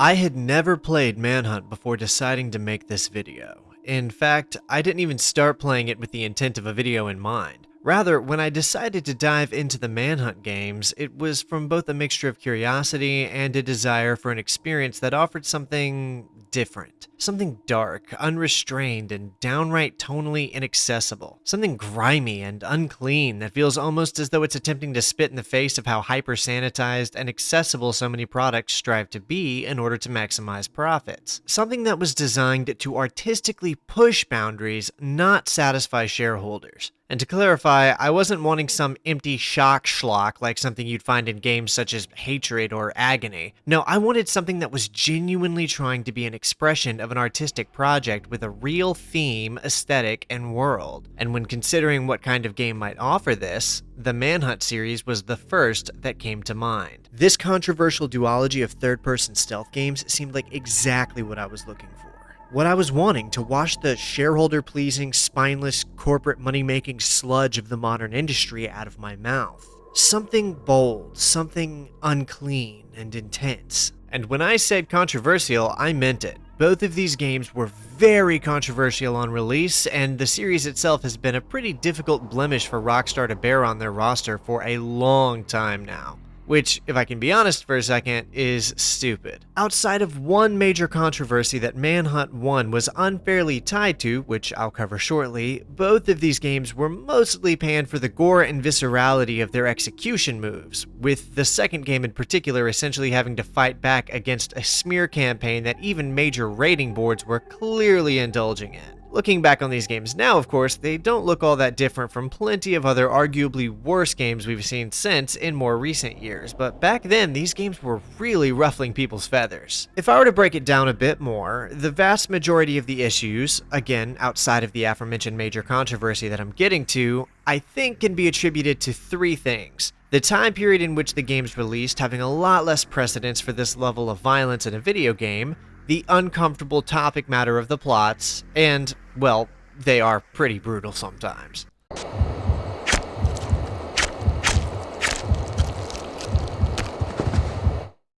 I had never played Manhunt before deciding to make this video. In fact, I didn't even start playing it with the intent of a video in mind. Rather, when I decided to dive into the Manhunt games, it was from both a mixture of curiosity and a desire for an experience that offered something different. Something dark, unrestrained, and downright tonally inaccessible. Something grimy and unclean that feels almost as though it's attempting to spit in the face of how hyper-sanitized and accessible so many products strive to be in order to maximize profits. Something that was designed to artistically push boundaries, not satisfy shareholders. And to clarify, I wasn't wanting some empty shock schlock like something you'd find in games such as Hatred or Agony. No, I wanted something that was genuinely trying to be an expression of an artistic project with a real theme, aesthetic, and world. And when considering what kind of game might offer this, the Manhunt series was the first that came to mind. This controversial duology of third-person stealth games seemed like exactly what I was looking for. What I was wanting, to wash the shareholder-pleasing, spineless, corporate money-making sludge of the modern industry out of my mouth. Something bold, something unclean and intense. And when I said controversial, I meant it. Both of these games were very controversial on release, and the series itself has been a pretty difficult blemish for Rockstar to bear on their roster for a long time now. Which, if I can be honest for a second, is stupid. Outside of one major controversy that Manhunt 1 was unfairly tied to, which I'll cover shortly, both of these games were mostly panned for the gore and viscerality of their execution moves, with the second game in particular essentially having to fight back against a smear campaign that even major rating boards were clearly indulging in. Looking back on these games now, of course, they don't look all that different from plenty of other arguably worse games we've seen since in more recent years, but back then these games were really ruffling people's feathers. If I were to break it down a bit more, the vast majority of the issues, again outside of the aforementioned major controversy that I'm getting to, I think can be attributed to three things. The time period in which the game's released having a lot less precedence for this level of violence in a video game, the uncomfortable topic matter of the plots, and, well, they are pretty brutal sometimes.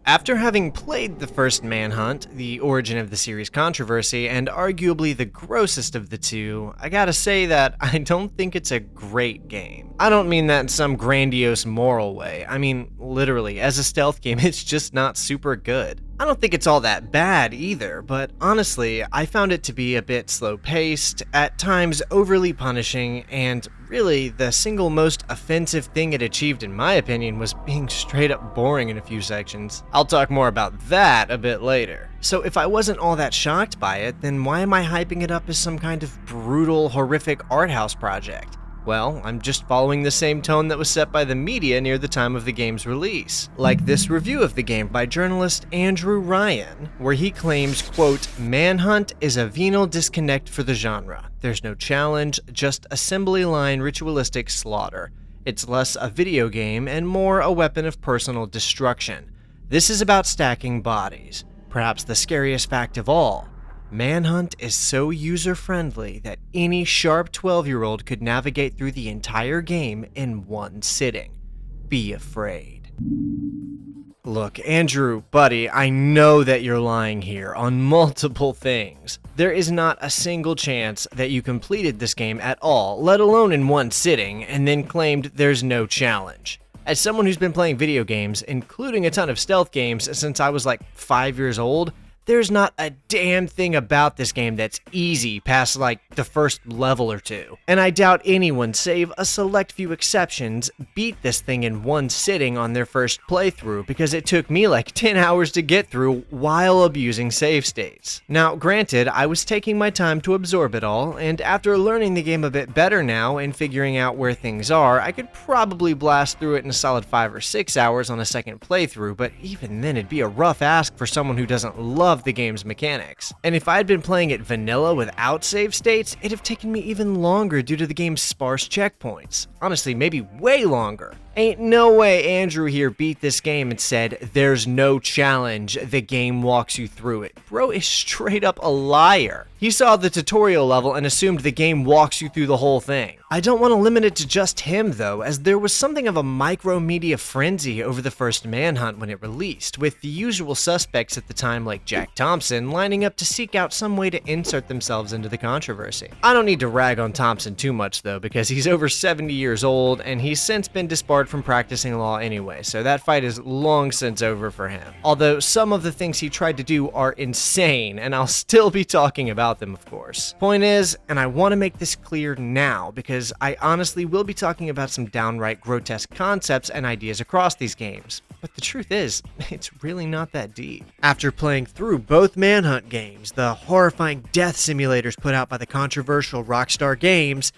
After having played the first Manhunt, the origin of the series controversy, and arguably the grossest of the two, I gotta say that I don't think it's a great game. I don't mean that in some grandiose moral way. I mean, literally, as a stealth game, it's just not super good. I don't think it's all that bad either, but honestly, I found it to be a bit slow-paced, at times overly punishing, and really, the single most offensive thing it achieved in my opinion was being straight up boring in a few sections. I'll talk more about that a bit later. So if I wasn't all that shocked by it, then why am I hyping it up as some kind of brutal, horrific art house project? Well, I'm just following the same tone that was set by the media near the time of the game's release. Like this review of the game by journalist Andrew Ryan, where he claims, quote, "Manhunt is a venal disconnect for the genre. There's no challenge, just assembly line ritualistic slaughter. It's less a video game and more a weapon of personal destruction. This is about stacking bodies. Perhaps the scariest fact of all. Manhunt is so user-friendly that any sharp 12-year-old could navigate through the entire game in one sitting. Be afraid." Look, Andrew, buddy, I know that you're lying here on multiple things. There is not a single chance that you completed this game at all, let alone in one sitting, and then claimed there's no challenge. As someone who's been playing video games, including a ton of stealth games since I was like 5 years old, there's not a damn thing about this game that's easy past like the first level or two. And I doubt anyone, save a select few exceptions, beat this thing in one sitting on their first playthrough because it took me like 10 hours to get through while abusing save states. Now, granted, I was taking my time to absorb it all, and after learning the game a bit better now and figuring out where things are, I could probably blast through it in a solid 5 or 6 hours on a second playthrough, but even then it'd be a rough ask for someone who doesn't love love the game's mechanics. And if I'd been playing it vanilla without save states, it'd have taken me even longer due to the game's sparse checkpoints. Honestly, maybe way longer. Ain't no way Andrew here beat this game and said, "There's no challenge, the game walks you through it." Bro is straight up a liar. He saw the tutorial level and assumed the game walks you through the whole thing. I don't want to limit it to just him though, as there was something of a micro-media frenzy over the first Manhunt when it released, with the usual suspects at the time like Jack Thompson lining up to seek out some way to insert themselves into the controversy. I don't need to rag on Thompson too much though, because he's over 70 years old and he's since been disbarred from practicing law anyway, so that fight is long since over for him. Although some of the things he tried to do are insane, and I'll still be talking about them, of course. Point is, and I want to make this clear now, because I honestly will be talking about some downright grotesque concepts and ideas across these games. But the truth is, it's really not that deep. After playing through both Manhunt games, the horrifying death simulators put out by the controversial Rockstar Games,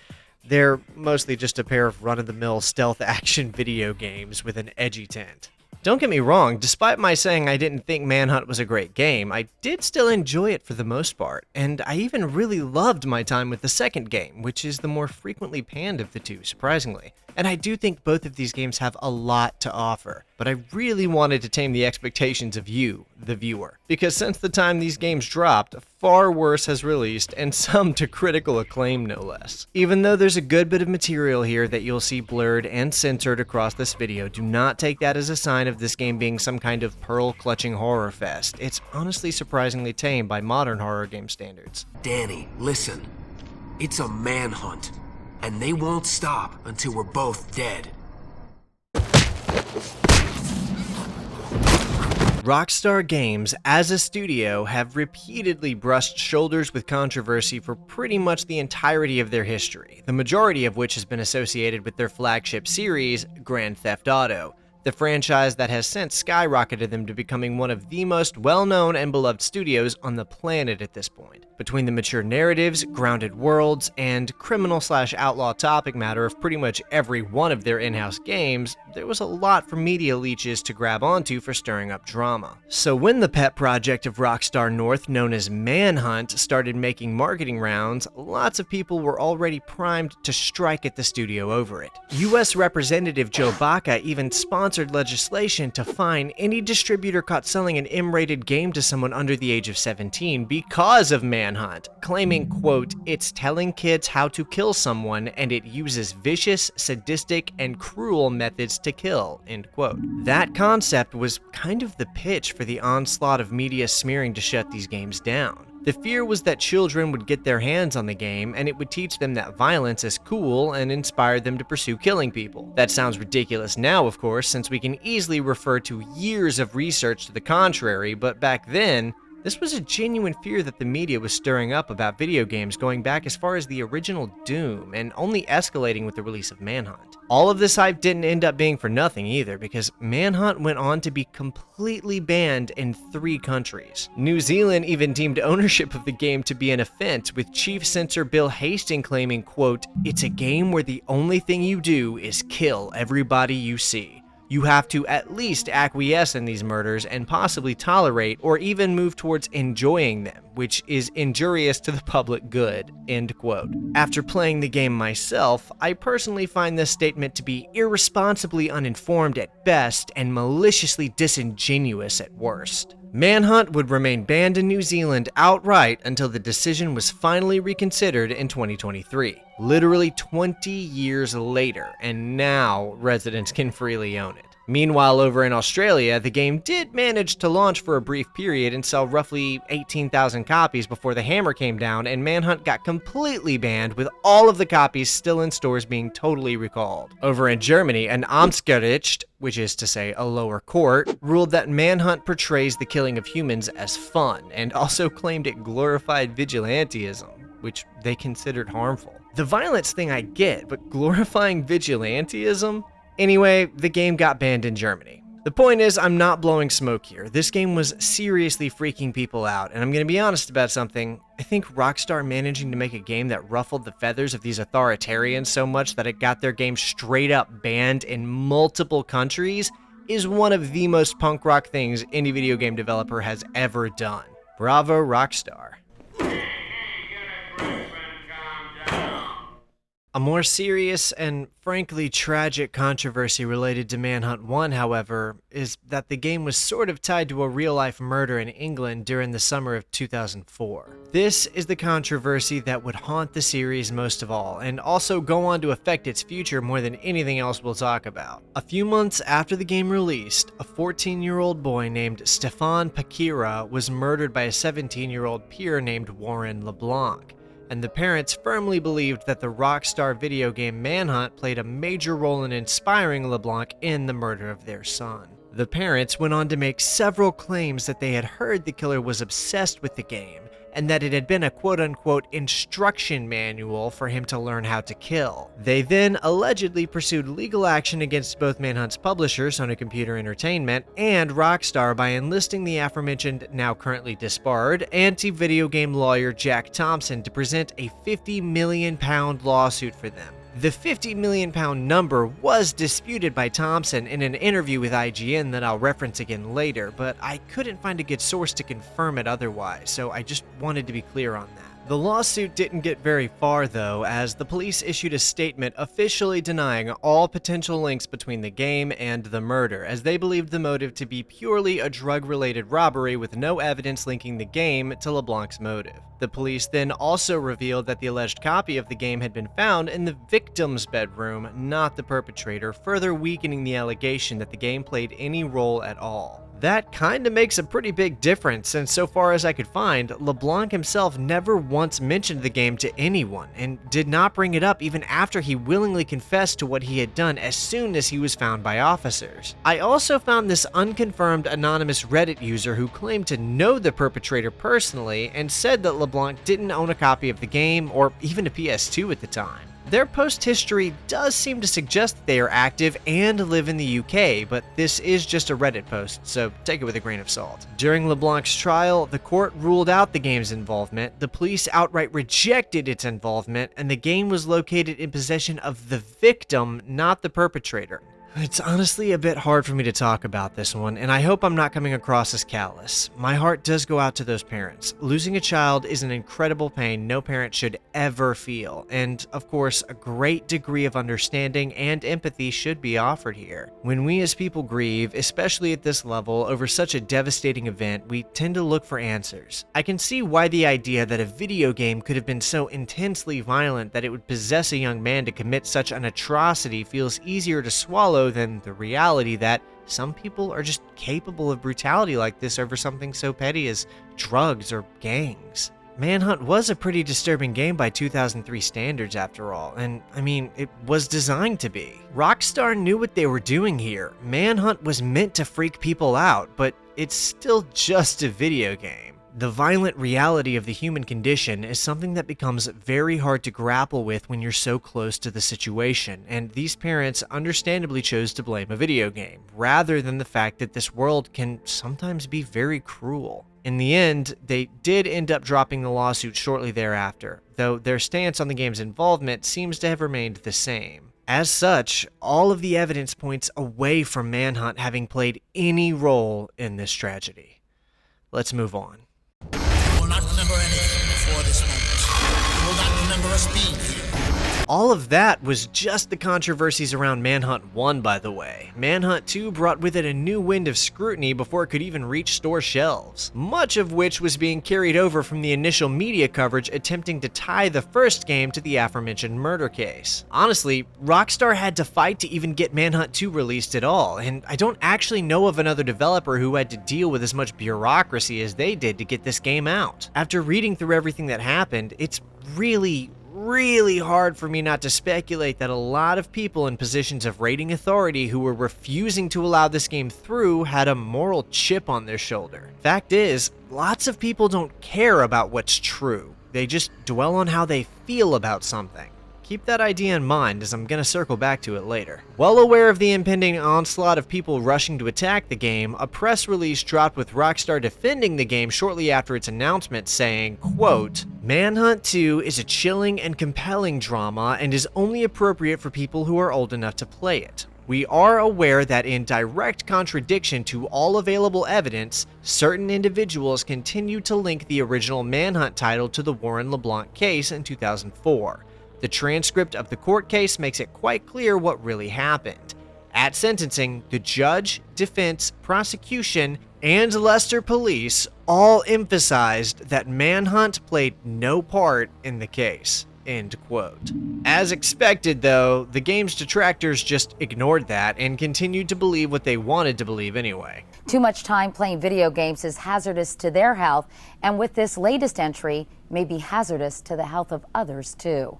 they're mostly just a pair of run-of-the-mill stealth action video games with an edgy tint. Don't get me wrong, despite my saying I didn't think Manhunt was a great game, I did still enjoy it for the most part, and I even really loved my time with the second game, which is the more frequently panned of the two, surprisingly. And I do think both of these games have a lot to offer, but I really wanted to tame the expectations of you, the viewer, because since the time these games dropped, far worse has released, and some to critical acclaim no less. Even though there's a good bit of material here that you'll see blurred and censored across this video, do not take that as a sign of this game being some kind of pearl-clutching horror fest. It's honestly surprisingly tame by modern horror game standards. Danny, listen. It's a manhunt, and they won't stop until we're both dead. Rockstar Games, as a studio, have repeatedly brushed shoulders with controversy for pretty much the entirety of their history, the majority of which has been associated with their flagship series, Grand Theft Auto, the franchise that has since skyrocketed them to becoming one of the most well-known and beloved studios on the planet at this point. Between the mature narratives, grounded worlds, and criminal/outlaw topic matter of pretty much every one of their in-house games, there was a lot for media leeches to grab onto for stirring up drama. So when the pet project of Rockstar North, known as Manhunt, started making marketing rounds, lots of people were already primed to strike at the studio over it. US Representative Joe Baca even sponsored legislation to fine any distributor caught selling an M-rated game to someone under the age of 17 because of Manhunt, claiming, quote, "It's telling kids how to kill someone and it uses vicious, sadistic, and cruel methods to kill," end quote. That concept was kind of the pitch for the onslaught of media smearing to shut these games down. The fear was that children would get their hands on the game and it would teach them that violence is cool and inspire them to pursue killing people. That sounds ridiculous now, of course, since we can easily refer to years of research to the contrary, but back then, this was a genuine fear that the media was stirring up about video games going back as far as the original Doom, and only escalating with the release of Manhunt. All of this hype didn't end up being for nothing either, because Manhunt went on to be completely banned in 3 countries. New Zealand even deemed ownership of the game to be an offense, with Chief Censor Bill Hastings claiming, quote, "It's a game where the only thing you do is kill everybody you see. You have to at least acquiesce in these murders and possibly tolerate or even move towards enjoying them, which is injurious to the public good," end quote. After playing the game myself, I personally find this statement to be irresponsibly uninformed at best and maliciously disingenuous at worst. Manhunt would remain banned in New Zealand outright until the decision was finally reconsidered in 2023. Literally 20 years later, and now residents can freely own it. Meanwhile, over in Australia, the game did manage to launch for a brief period and sell roughly 18,000 copies before the hammer came down and Manhunt got completely banned, with all of the copies still in stores being totally recalled. Over in Germany, an Amtsgericht, which is to say a lower court, ruled that Manhunt portrays the killing of humans as fun, and also claimed it glorified vigilantism, which they considered harmful. The violence thing I get, but glorifying vigilantism? Anyway, the game got banned in Germany. The point is, I'm not blowing smoke here. This game was seriously freaking people out, and I'm gonna be honest about something. I think Rockstar managing to make a game that ruffled the feathers of these authoritarians so much that it got their game straight up banned in multiple countries is one of the most punk rock things any video game developer has ever done. Bravo, Rockstar. A more serious and frankly tragic controversy related to Manhunt 1, however, is that the game was sort of tied to a real-life murder in England during the summer of 2004. This is the controversy that would haunt the series most of all, and also go on to affect its future more than anything else we'll talk about. A few months after the game released, a 14-year-old boy named Stefan Pakeerah was murdered by a 17-year-old peer named Warren LeBlanc, and the parents firmly believed that the Rockstar video game Manhunt played a major role in inspiring LeBlanc in the murder of their son. The parents went on to make several claims that they had heard the killer was obsessed with the game, and that it had been a quote-unquote instruction manual for him to learn how to kill. They then allegedly pursued legal action against both Manhunt's publisher, Sony Computer Entertainment, and Rockstar by enlisting the aforementioned, now currently disbarred, anti-video game lawyer Jack Thompson to present a £50 million lawsuit for them. The £50 million number was disputed by Thompson in an interview with IGN that I'll reference again later, but I couldn't find a good source to confirm it otherwise, so I just wanted to be clear on that. The lawsuit didn't get very far though, as the police issued a statement officially denying all potential links between the game and the murder, as they believed the motive to be purely a drug-related robbery with no evidence linking the game to LeBlanc's motive. The police then also revealed that the alleged copy of the game had been found in the victim's bedroom, not the perpetrator, further weakening the allegation that the game played any role at all. That kinda makes a pretty big difference, and so far as I could find, LeBlanc himself never once mentioned the game to anyone, and did not bring it up even after he willingly confessed to what he had done as soon as he was found by officers. I also found this unconfirmed anonymous Reddit user who claimed to know the perpetrator personally, and said that LeBlanc didn't own a copy of the game, or even a PS2 at the time. Their post history does seem to suggest that they are active and live in the UK, but this is just a Reddit post, so take it with a grain of salt. During LeBlanc's trial, the court ruled out the game's involvement, the police outright rejected its involvement, and the game was located in possession of the victim, not the perpetrator. It's honestly a bit hard for me to talk about this one, and I hope I'm not coming across as callous. My heart does go out to those parents. Losing a child is an incredible pain no parent should ever feel, and of course, a great degree of understanding and empathy should be offered here. When we as people grieve, especially at this level, over such a devastating event, we tend to look for answers. I can see why the idea that a video game could have been so intensely violent that it would possess a young man to commit such an atrocity feels easier to swallow than the reality that some people are just capable of brutality like this over something so petty as drugs or gangs. Manhunt was a pretty disturbing game by 2003 standards after all, and I mean, it was designed to be. Rockstar knew what they were doing here. Manhunt was meant to freak people out, but it's still just a video game. The violent reality of the human condition is something that becomes very hard to grapple with when you're so close to the situation, and these parents understandably chose to blame a video game, rather than the fact that this world can sometimes be very cruel. In the end, they did end up dropping the lawsuit shortly thereafter, though their stance on the game's involvement seems to have remained the same. As such, all of the evidence points away from Manhunt having played any role in this tragedy. Let's move on. You will not remember anything before this moment. You will not remember us being here. All of that was just the controversies around Manhunt 1, by the way. Manhunt 2 brought with it a new wind of scrutiny before it could even reach store shelves, much of which was being carried over from the initial media coverage attempting to tie the first game to the aforementioned murder case. Honestly, Rockstar had to fight to even get Manhunt 2 released at all, and I don't actually know of another developer who had to deal with as much bureaucracy as they did to get this game out. After reading through everything that happened, it's really hard for me not to speculate that a lot of people in positions of rating authority who were refusing to allow this game through had a moral chip on their shoulder. Fact is, lots of people don't care about what's true. They just dwell on how they feel about something. Keep that idea in mind, as I'm gonna circle back to it later. Well aware of the impending onslaught of people rushing to attack the game, a press release dropped with Rockstar defending the game shortly after its announcement saying, quote, "Manhunt 2 is a chilling and compelling drama and is only appropriate for people who are old enough to play it. We are aware that in direct contradiction to all available evidence, certain individuals continue to link the original Manhunt title to the Warren LeBlanc case in 2004. The transcript of the court case makes it quite clear what really happened. At sentencing, the judge, defense, prosecution, and Leicester police all emphasized that Manhunt played no part in the case. End quote. As expected, though, the game's detractors just ignored that and continued to believe what they wanted to believe anyway. Too much time playing video games is hazardous to their health, and with this latest entry, may be hazardous to the health of others too.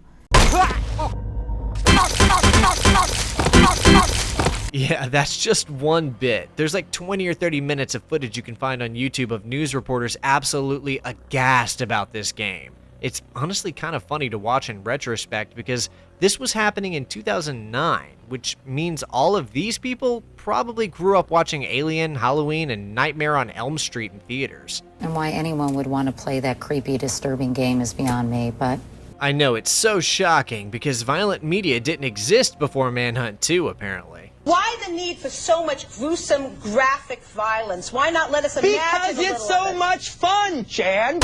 Yeah, that's just one bit. There's like 20 or 30 minutes of footage you can find on YouTube of news reporters absolutely aghast about this game. It's honestly kind of funny to watch in retrospect because this was happening in 2009, which means all of these people probably grew up watching Alien, Halloween, and Nightmare on Elm Street in theaters. And why anyone would want to play that creepy, disturbing game is beyond me, but... I know, it's so shocking because violent media didn't exist before Manhunt 2, apparently. Why the need for so much gruesome, graphic violence? Why not let us imagine Because a little it's so of it? much fun, Chan!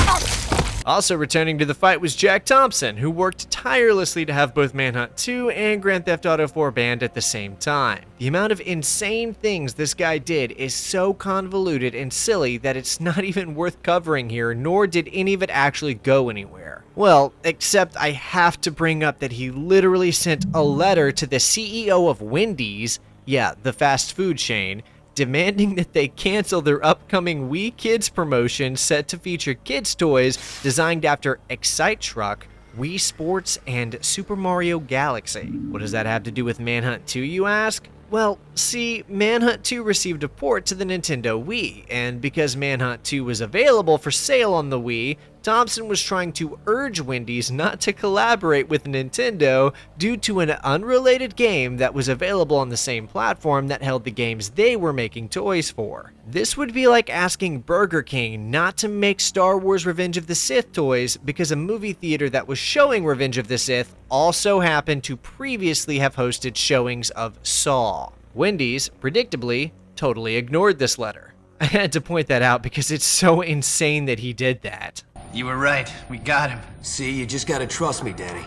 Also returning to the fight was Jack Thompson, who worked tirelessly to have both Manhunt 2 and Grand Theft Auto 4 banned at the same time. The amount of insane things this guy did is so convoluted and silly that it's not even worth covering here, nor did any of it actually go anywhere. Well, except I have to bring up that he literally sent a letter to the CEO of Wendy's, yeah, the fast food chain, demanding that they cancel their upcoming Wii Kids promotion set to feature kids' toys designed after Excite Truck, Wii Sports, and Super Mario Galaxy. What does that have to do with Manhunt 2, you ask? Well, see, Manhunt 2 received a port to the Nintendo Wii, and because Manhunt 2 was available for sale on the Wii, Thompson was trying to urge Wendy's not to collaborate with Nintendo due to an unrelated game that was available on the same platform that held the games they were making toys for. This would be like asking Burger King not to make Star Wars Revenge of the Sith toys because a movie theater that was showing Revenge of the Sith also happened to previously have hosted showings of Saw. Wendy's, predictably, totally ignored this letter. I had to point that out because it's so insane that he did that. You were right. We got him. See, you just gotta trust me, Danny.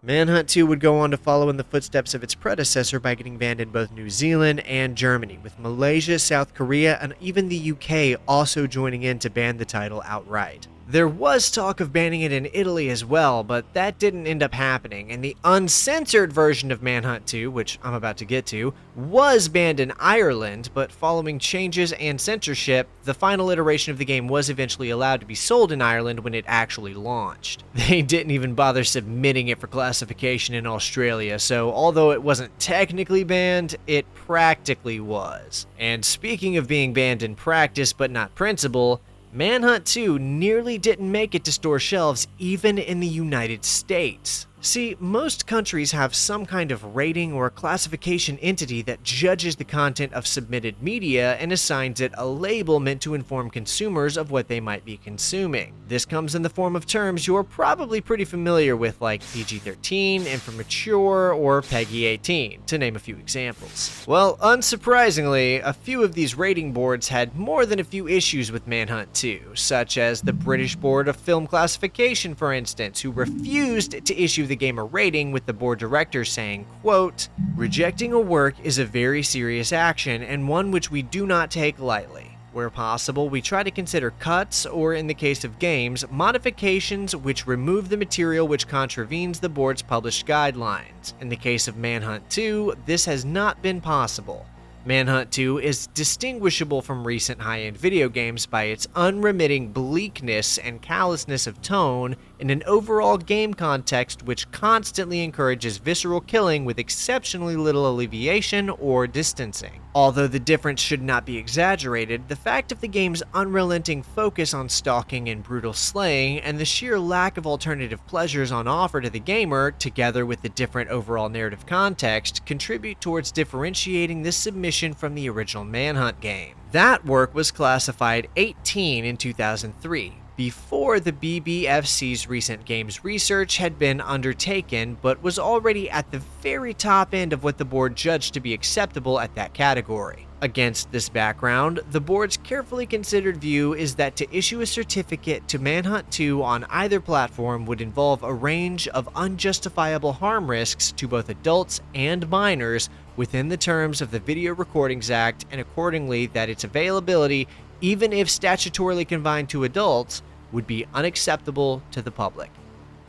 Manhunt 2 would go on to follow in the footsteps of its predecessor by getting banned in both New Zealand and Germany, with Malaysia, South Korea, and even the UK also joining in to ban the title outright. There was talk of banning it in Italy as well, but that didn't end up happening, and the uncensored version of Manhunt 2, which I'm about to get to, was banned in Ireland, but following changes and censorship, the final iteration of the game was eventually allowed to be sold in Ireland when it actually launched. They didn't even bother submitting it for classification in Australia, so although it wasn't technically banned, it practically was. And speaking of being banned in practice but not principle, Manhunt 2 nearly didn't make it to store shelves even in the United States. See, most countries have some kind of rating or classification entity that judges the content of submitted media and assigns it a label meant to inform consumers of what they might be consuming. This comes in the form of terms you're probably pretty familiar with, like PG-13, Infra-Mature, or PEGI-18, to name a few examples. Well, unsurprisingly, a few of these rating boards had more than a few issues with Manhunt 2, such as the British Board of Film Classification, for instance, who refused to issue the game a rating, with the board director saying, quote, "Rejecting a work is a very serious action and one which we do not take lightly. Where possible, we try to consider cuts, or in the case of games, modifications which remove the material which contravenes the board's published guidelines. In the case of Manhunt 2, this has not been possible. Manhunt 2 is distinguishable from recent high-end video games by its unremitting bleakness and callousness of tone in an overall game context which constantly encourages visceral killing with exceptionally little alleviation or distancing. Although the difference should not be exaggerated, the fact of the game's unrelenting focus on stalking and brutal slaying, and the sheer lack of alternative pleasures on offer to the gamer, together with the different overall narrative context, contribute towards differentiating this submission from the original Manhunt game. That work was classified 18 in 2003, before the BBFC's recent games research had been undertaken, but was already at the very top end of what the board judged to be acceptable at that category. Against this background, the board's carefully considered view is that to issue a certificate to Manhunt 2 on either platform would involve a range of unjustifiable harm risks to both adults and minors within the terms of the Video Recordings Act, and accordingly that its availability, even if statutorily confined to adults, would be unacceptable to the public.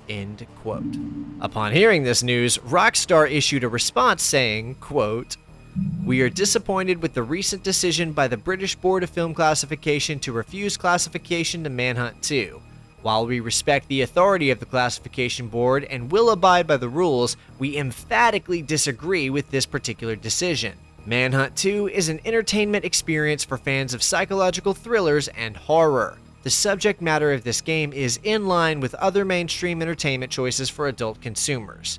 End quote. Upon hearing this news, Rockstar issued a response saying, quote, "We are disappointed with the recent decision by the British Board of Film Classification to refuse classification to Manhunt 2. While we respect the authority of the classification board and will abide by the rules, we emphatically disagree with this particular decision. Manhunt 2 is an entertainment experience for fans of psychological thrillers and horror. The subject matter of this game is in line with other mainstream entertainment choices for adult consumers."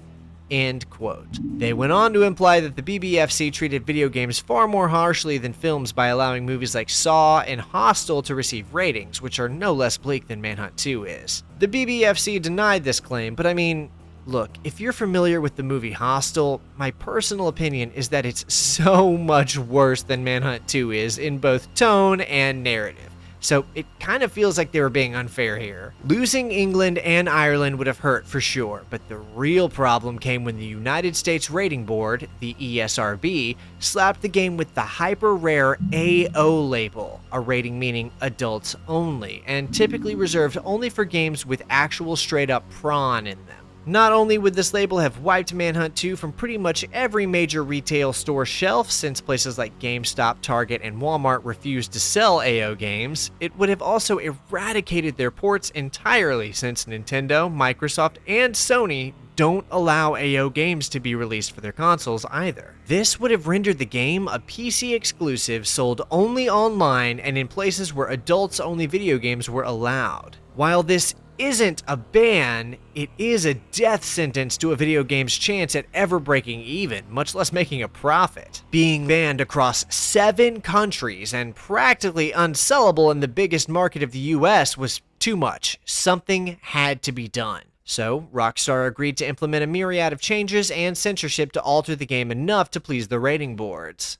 End quote. They went on to imply that the BBFC treated video games far more harshly than films by allowing movies like Saw and Hostel to receive ratings, which are no less bleak than Manhunt 2 is. The BBFC denied this claim, but I mean, look, if you're familiar with the movie Hostel, my personal opinion is that it's so much worse than Manhunt 2 is in both tone and narrative. So it kind of feels like they were being unfair here. Losing England and Ireland would have hurt for sure, but the real problem came when the United States Rating Board, the ESRB, slapped the game with the hyper-rare AO label, a rating meaning adults only, and typically reserved only for games with actual straight-up prawn in them. Not only would this label have wiped Manhunt 2 from pretty much every major retail store shelf, since places like GameStop, Target, and Walmart refused to sell AO games, it would have also eradicated their ports entirely, since Nintendo, Microsoft, and Sony don't allow AO games to be released for their consoles either. This would have rendered the game a PC exclusive sold only online and in places where adults-only video games were allowed. While this isn't a ban, it is a death sentence to a video game's chance at ever breaking even, much less making a profit. Being banned across 7 countries and practically unsellable in the biggest market of the US was too much. Something had to be done. So, Rockstar agreed to implement a myriad of changes and censorship to alter the game enough to please the rating boards.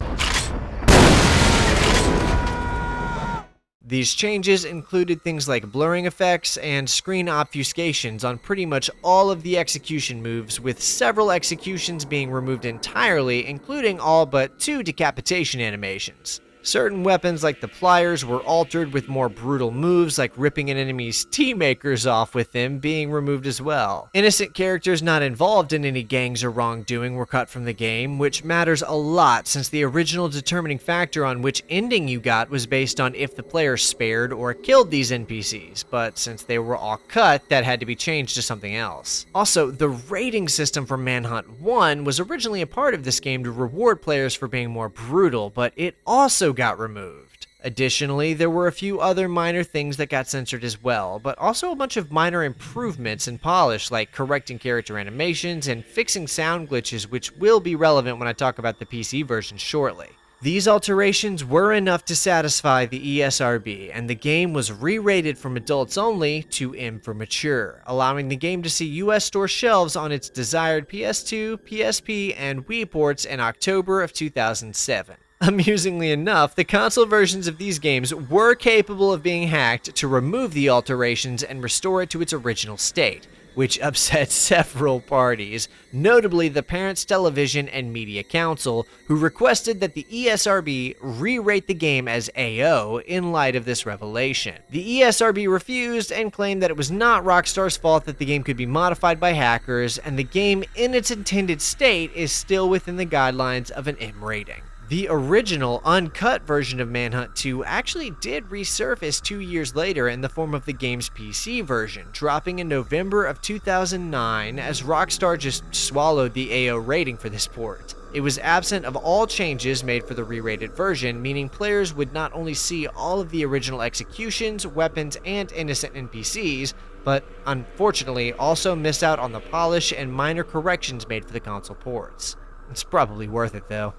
These changes included things like blurring effects and screen obfuscations on pretty much all of the execution moves, with several executions being removed entirely, including all but 2 decapitation animations. Certain weapons like the pliers were altered, with more brutal moves like ripping an enemy's tea makers off with them being removed as well. Innocent characters not involved in any gangs or wrongdoing were cut from the game, which matters a lot since the original determining factor on which ending you got was based on if the player spared or killed these NPCs, but since they were all cut, that had to be changed to something else. Also, the rating system for Manhunt 1 was originally a part of this game to reward players for being more brutal, but it also got removed. Additionally, there were a few other minor things that got censored as well, but also a bunch of minor improvements and polish, like correcting character animations and fixing sound glitches, which will be relevant when I talk about the PC version shortly. These alterations were enough to satisfy the ESRB, and the game was re-rated from adults only to M for mature, allowing the game to see US store shelves on its desired PS2, PSP, and Wii ports in October of 2007. Amusingly enough, the console versions of these games were capable of being hacked to remove the alterations and restore it to its original state, which upset several parties, notably the Parents Television and Media Council, who requested that the ESRB re-rate the game as AO in light of this revelation. The ESRB refused and claimed that it was not Rockstar's fault that the game could be modified by hackers, and the game in its intended state is still within the guidelines of an M rating. The original, uncut version of Manhunt 2 actually did resurface 2 years later in the form of the game's PC version, dropping in November of 2009 as Rockstar just swallowed the AO rating for this port. It was absent of all changes made for the re-rated version, meaning players would not only see all of the original executions, weapons, and innocent NPCs, but unfortunately also miss out on the polish and minor corrections made for the console ports. It's probably worth it though.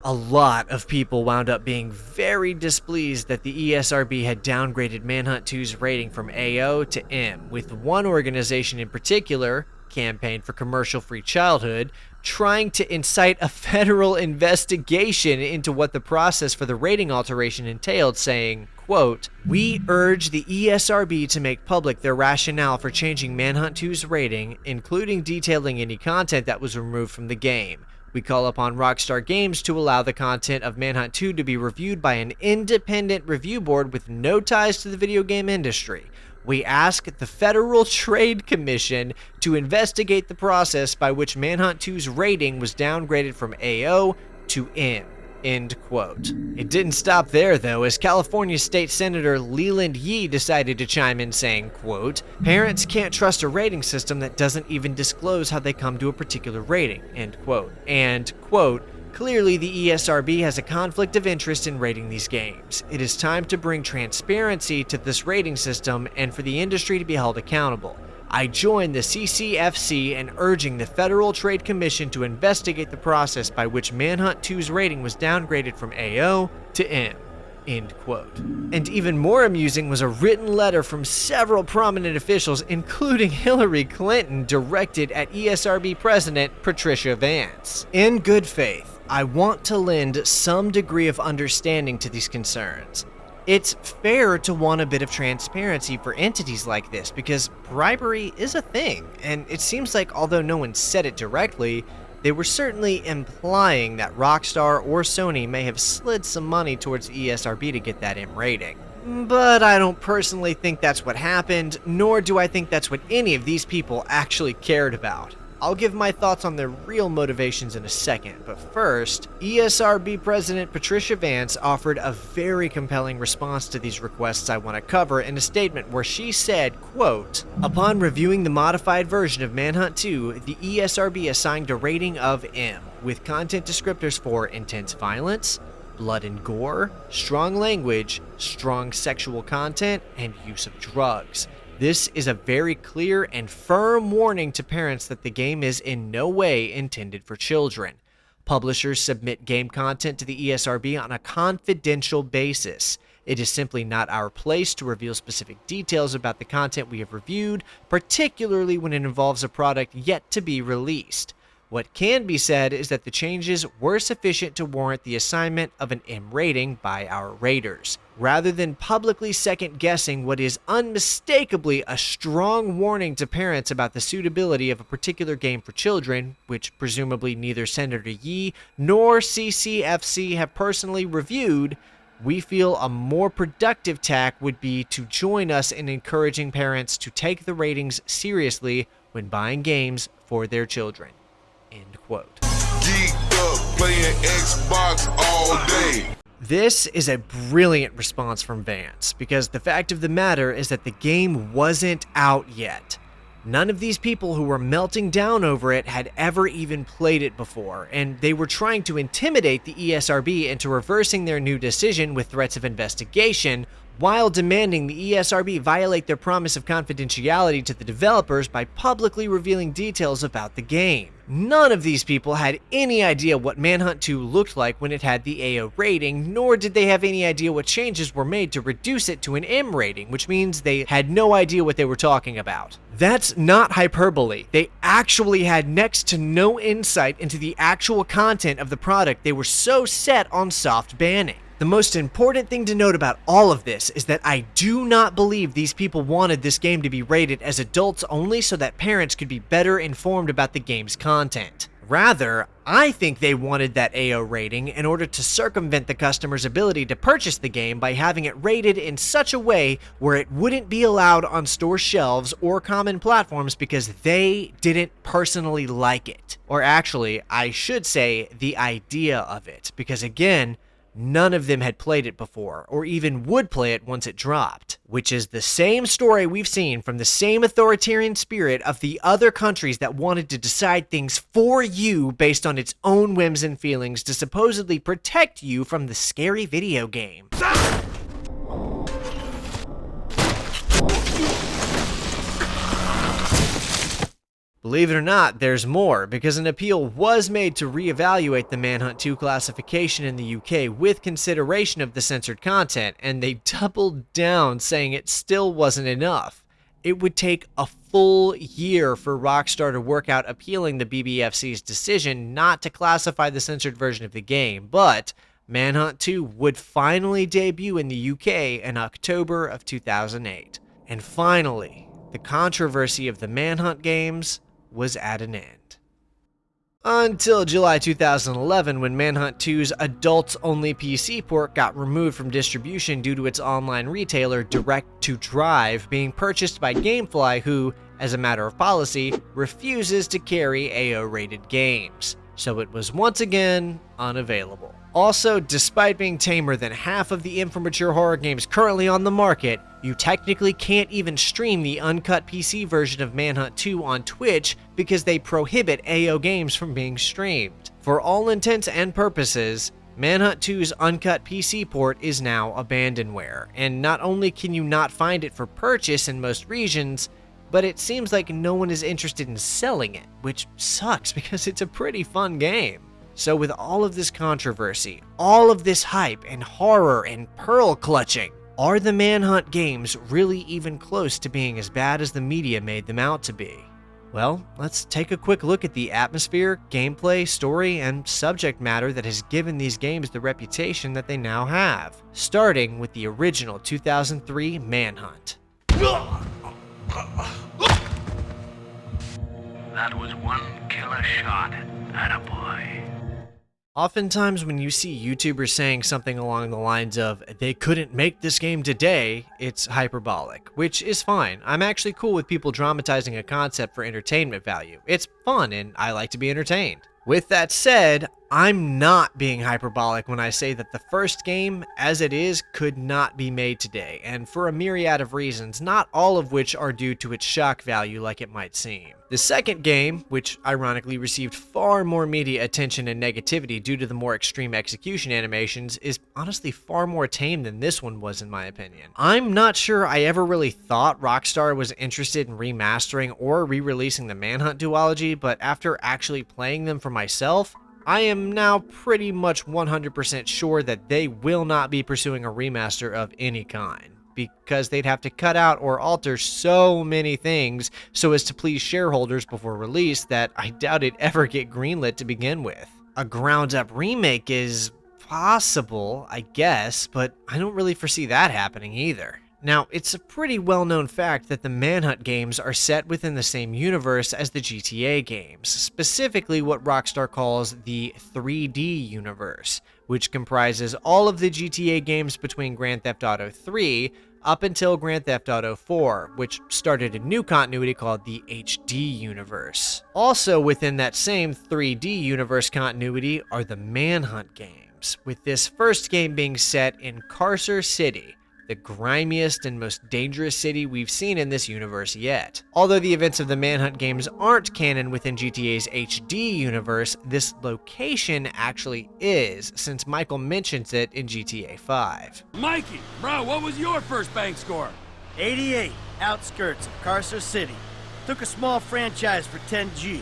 A A lot of people wound up being very displeased that the ESRB had downgraded Manhunt 2's rating from AO to M, with one organization in particular, Campaign for Commercial Free Childhood, trying to incite a federal investigation into what the process for the rating alteration entailed, saying, quote, "We urge the ESRB to make public their rationale for changing Manhunt 2's rating, including detailing any content that was removed from the game. We call upon Rockstar Games to allow the content of Manhunt 2 to be reviewed by an independent review board with no ties to the video game industry. We ask the Federal Trade Commission to investigate the process by which Manhunt 2's rating was downgraded from AO to M." End quote. It didn't stop there, though, as California State Senator Leland Yee decided to chime in saying, quote, "Parents can't trust a rating system that doesn't even disclose how they come to a particular rating," end quote. And, quote, "Clearly the ESRB has a conflict of interest in rating these games. It is time to bring transparency to this rating system and for the industry to be held accountable. I join the CCFC in urging the Federal Trade Commission to investigate the process by which Manhunt 2's rating was downgraded from AO to M." End quote. And even more amusing was a written letter from several prominent officials, including Hillary Clinton, directed at ESRB President Patricia Vance. In good faith, I want to lend some degree of understanding to these concerns. It's fair to want a bit of transparency for entities like this because bribery is a thing, and it seems like although no one said it directly, they were certainly implying that Rockstar or Sony may have slid some money towards ESRB to get that M rating. But I don't personally think that's what happened, nor do I think that's what any of these people actually cared about. I'll give my thoughts on their real motivations in a second, but first, ESRB President Patricia Vance offered a very compelling response to these requests I want to cover in a statement where she said, quote, "Upon reviewing the modified version of Manhunt 2, the ESRB assigned a rating of M, with content descriptors for intense violence, blood and gore, strong language, strong sexual content, and use of drugs. This is a very clear and firm warning to parents that the game is in no way intended for children. Publishers submit game content to the ESRB on a confidential basis. It is simply not our place to reveal specific details about the content we have reviewed, particularly when it involves a product yet to be released. What can be said is that the changes were sufficient to warrant the assignment of an M rating by our raters. Rather than publicly second-guessing what is unmistakably a strong warning to parents about the suitability of a particular game for children, which presumably neither Senator Yee nor CCFC have personally reviewed, we feel a more productive tack would be to join us in encouraging parents to take the ratings seriously when buying games for their children." End quote. Geeked up, playing Xbox all day. This is a brilliant response from Vance, because the fact of the matter is that the game wasn't out yet. None of these people who were melting down over it had ever even played it before, and they were trying to intimidate the ESRB into reversing their new decision with threats of investigation, while demanding the ESRB violate their promise of confidentiality to the developers by publicly revealing details about the game. None of these people had any idea what Manhunt 2 looked like when it had the AO rating, nor did they have any idea what changes were made to reduce it to an M rating, which means they had no idea what they were talking about. That's not hyperbole. They actually had next to no insight into the actual content of the product. They were so set on soft banning. The most important thing to note about all of this is that I do not believe these people wanted this game to be rated as adults only so that parents could be better informed about the game's content. Rather, I think they wanted that AO rating in order to circumvent the customer's ability to purchase the game by having it rated in such a way where it wouldn't be allowed on store shelves or common platforms because they didn't personally like it. Or actually, I should say the idea of it, because again, none of them had played it before, or even would play it once it dropped. Which is the same story we've seen from the same authoritarian spirit of the other countries that wanted to decide things for you based on its own whims and feelings to supposedly protect you from the scary video game. Believe it or not, there's more, because an appeal was made to reevaluate the Manhunt 2 classification in the UK with consideration of the censored content, and they doubled down, saying it still wasn't enough. It would take a full year for Rockstar to work out appealing the BBFC's decision not to classify the censored version of the game, but Manhunt 2 would finally debut in the UK in October of 2008. And finally, the controversy of the Manhunt games was at an end. Until July 2011, when Manhunt 2's adults-only PC port got removed from distribution due to its online retailer Direct2Drive being purchased by Gamefly, who, as a matter of policy, refuses to carry AO-rated games. So it was once again unavailable. Also, despite being tamer than half of the infomature horror games currently on the market, you technically can't even stream the uncut PC version of Manhunt 2 on Twitch because they prohibit AO games from being streamed. For all intents and purposes, Manhunt 2's uncut PC port is now abandonware, and not only can you not find it for purchase in most regions, but it seems like no one is interested in selling it, which sucks because it's a pretty fun game. So with all of this controversy, all of this hype and horror and pearl clutching, are the Manhunt games really even close to being as bad as the media made them out to be? Well, let's take a quick look at the atmosphere, gameplay, story, and subject matter that has given these games the reputation that they now have, starting with the original 2003 Manhunt. That was one killer shot. Attaboy. Oftentimes when you see YouTubers saying something along the lines of, they couldn't make this game today, it's hyperbolic, which is fine. I'm actually cool with people dramatizing a concept for entertainment value. It's fun and I like to be entertained. With that said, I'm not being hyperbolic when I say that the first game, as it is, could not be made today, and for a myriad of reasons, not all of which are due to its shock value like it might seem. The second game, which ironically received far more media attention and negativity due to the more extreme execution animations, is honestly far more tame than this one was in my opinion. I'm not sure I ever really thought Rockstar was interested in remastering or re-releasing the Manhunt duology, but after actually playing them for myself, I am now pretty much 100% sure that they will not be pursuing a remaster of any kind, because they'd have to cut out or alter so many things so as to please shareholders before release that I doubt it'd ever get greenlit to begin with. A ground-up remake is possible, I guess, but I don't really foresee that happening either. Now, it's a pretty well-known fact that the Manhunt games are set within the same universe as the GTA games, specifically what Rockstar calls the 3D universe, which comprises all of the GTA games between Grand Theft Auto 3 up until Grand Theft Auto 4, which started a new continuity called the HD universe. Also within that same 3D universe continuity are the Manhunt games, with this first game being set in Carcer City, the grimiest and most dangerous city we've seen in this universe yet. Although the events of the Manhunt games aren't canon within GTA's HD universe, this location actually is, since Michael mentions it in GTA 5. Mikey, bro, what was your first bank score? 88, outskirts of Carcer City. Took a small franchise for 10G.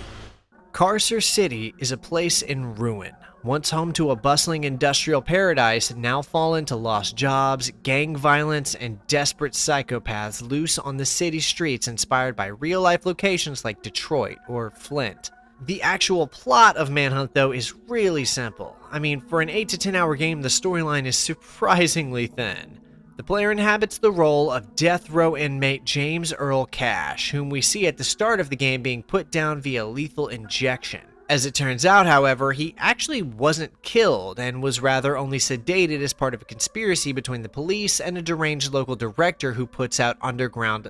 Carcer City is a place in ruin, once home to a bustling industrial paradise, now fallen to lost jobs, gang violence, and desperate psychopaths loose on the city streets inspired by real-life locations like Detroit or Flint. The actual plot of Manhunt, though, is really simple. I mean, for an 8 to 10 hour game, the storyline is surprisingly thin. The player inhabits the role of death row inmate James Earl Cash, whom we see at the start of the game being put down via lethal injection. As it turns out, however, he actually wasn't killed and was rather only sedated as part of a conspiracy between the police and a deranged local director who puts out underground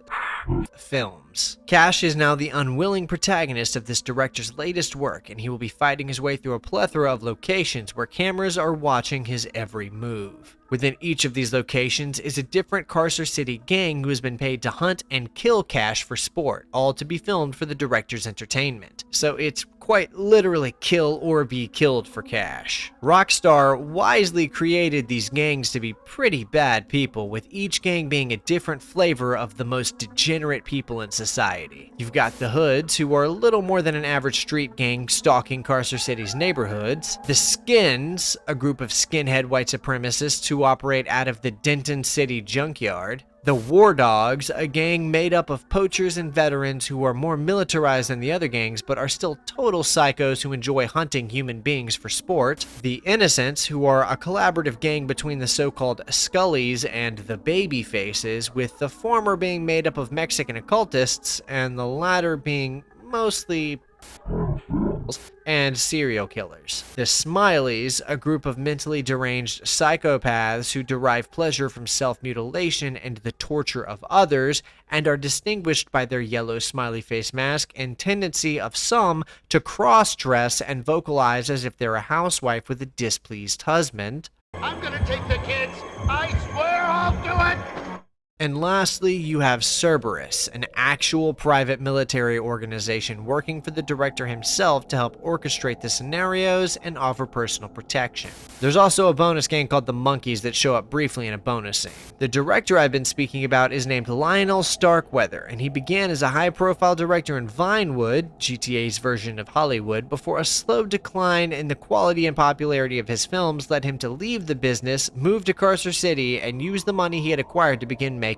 films. Cash is now the unwilling protagonist of this director's latest work, and he will be fighting his way through a plethora of locations where cameras are watching his every move. Within each of these locations is a different Carcer City gang who has been paid to hunt and kill Cash for sport, all to be filmed for the director's entertainment. So it's quite literally kill or be killed for cash. Rockstar wisely created these gangs to be pretty bad people, with each gang being a different flavor of the most degenerate people in society. You've got the Hoods, who are little more than an average street gang stalking Carcer City's neighborhoods. The Skins, a group of skinhead white supremacists who operate out of the Denton City junkyard. The War Dogs, a gang made up of poachers and veterans who are more militarized than the other gangs but are still total psychos who enjoy hunting human beings for sport. The Innocents, who are a collaborative gang between the so-called Scullies and the Babyfaces, with the former being made up of Mexican occultists and the latter being mostly and serial killers. The Smileys, a group of mentally deranged psychopaths who derive pleasure from self-mutilation and the torture of others, and are distinguished by their yellow smiley face mask and tendency of some to cross-dress and vocalize as if they're a housewife with a displeased husband. I'm gonna take the kids. I swear I'll do it. And lastly, you have Cerberus, an actual private military organization working for the director himself to help orchestrate the scenarios and offer personal protection. There's also a bonus gang called the Monkeys that show up briefly in a bonus scene. The director I've been speaking about is named Lionel Starkweather, and he began as a high-profile director in Vinewood, GTA's version of Hollywood, before a slow decline in the quality and popularity of his films led him to leave the business, move to Carcer City, and use the money he had acquired to begin making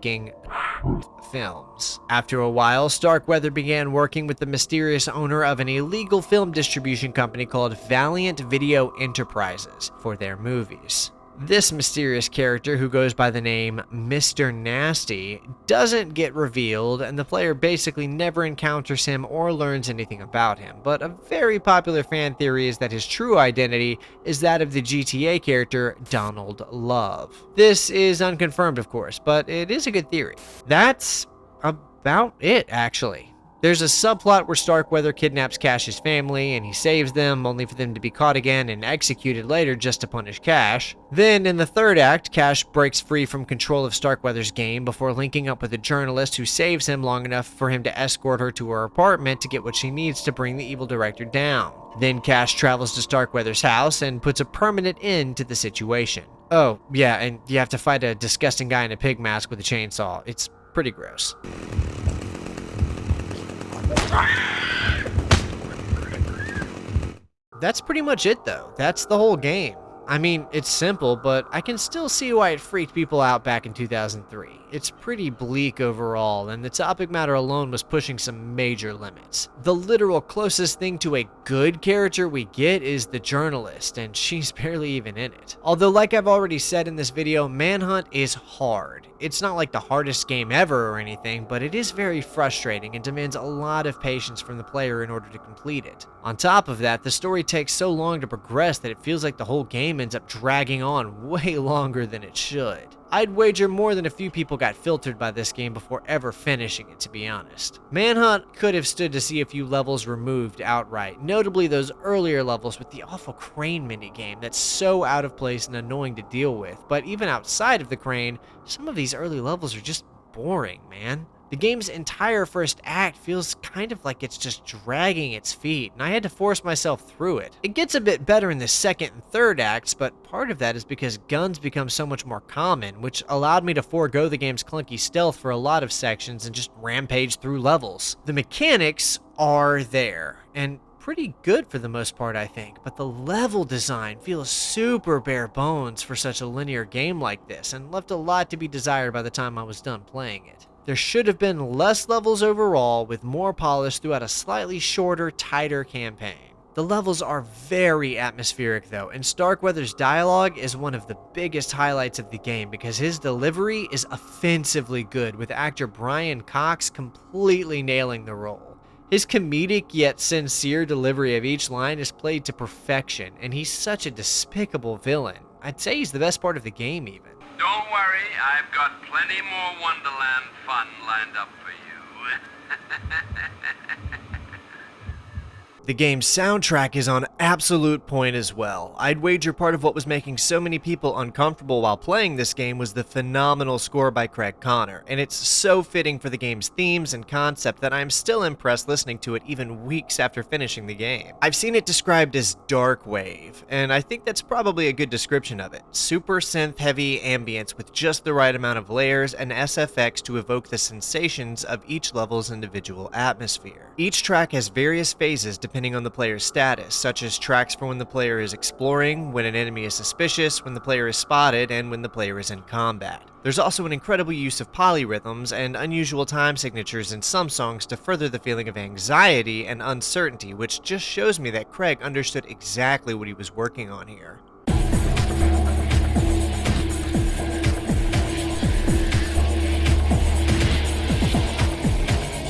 films. After a while, Starkweather began working with the mysterious owner of an illegal film distribution company called Valiant Video Enterprises for their movies. This mysterious character, who goes by the name Mr. Nasty, doesn't get revealed, and the player basically never encounters him or learns anything about him, but a very popular fan theory is that his true identity is that of the GTA character Donald Love. This is unconfirmed, of course, but it is a good theory. That's about it, actually. There's a subplot where Starkweather kidnaps Cash's family, and he saves them, only for them to be caught again and executed later just to punish Cash. Then, in the third act, Cash breaks free from control of Starkweather's game before linking up with a journalist who saves him long enough for him to escort her to her apartment to get what she needs to bring the evil director down. Then Cash travels to Starkweather's house and puts a permanent end to the situation. Oh, yeah, and you have to fight a disgusting guy in a pig mask with a chainsaw. It's pretty gross. That's pretty much it, though. That's the whole game. I mean, it's simple, but I can still see why it freaked people out back in 2003. It's pretty bleak overall, and the topic matter alone was pushing some major limits. The literal closest thing to a good character we get is the journalist, and she's barely even in it. Although, like I've already said in this video, Manhunt is hard. It's not like the hardest game ever or anything, but it is very frustrating and demands a lot of patience from the player in order to complete it. On top of that, the story takes so long to progress that it feels like the whole game ends up dragging on way longer than it should. I'd wager more than a few people got filtered by this game before ever finishing it, to be honest. Manhunt could have stood to see a few levels removed outright, notably those earlier levels with the awful crane minigame that's so out of place and annoying to deal with, but even outside of the crane, some of these early levels are just boring, man. The game's entire first act feels kind of like it's just dragging its feet, and I had to force myself through it. It gets a bit better in the second and third acts, but part of that is because guns become so much more common, which allowed me to forego the game's clunky stealth for a lot of sections and just rampage through levels. The mechanics are there, and pretty good for the most part, I think, but the level design feels super bare bones for such a linear game like this, and left a lot to be desired by the time I was done playing it. There should have been less levels overall, with more polish throughout a slightly shorter, tighter campaign. The levels are very atmospheric though, and Starkweather's dialogue is one of the biggest highlights of the game because his delivery is offensively good, with actor Brian Cox completely nailing the role. His comedic yet sincere delivery of each line is played to perfection, and he's such a despicable villain. I'd say he's the best part of the game even. Don't worry, I've got plenty more Wonderland fun lined up for you. The game's soundtrack is on absolute point as well. I'd wager part of what was making so many people uncomfortable while playing this game was the phenomenal score by Craig Connor, and it's so fitting for the game's themes and concept that I'm still impressed listening to it even weeks after finishing the game. I've seen it described as dark wave, and I think that's probably a good description of it. Super synth-heavy ambience with just the right amount of layers and SFX to evoke the sensations of each level's individual atmosphere. Each track has various phases depending on the player's status, such as tracks for when the player is exploring, when an enemy is suspicious, when the player is spotted, and when the player is in combat. There's also an incredible use of polyrhythms and unusual time signatures in some songs to further the feeling of anxiety and uncertainty, which just shows me that Craig understood exactly what he was working on here.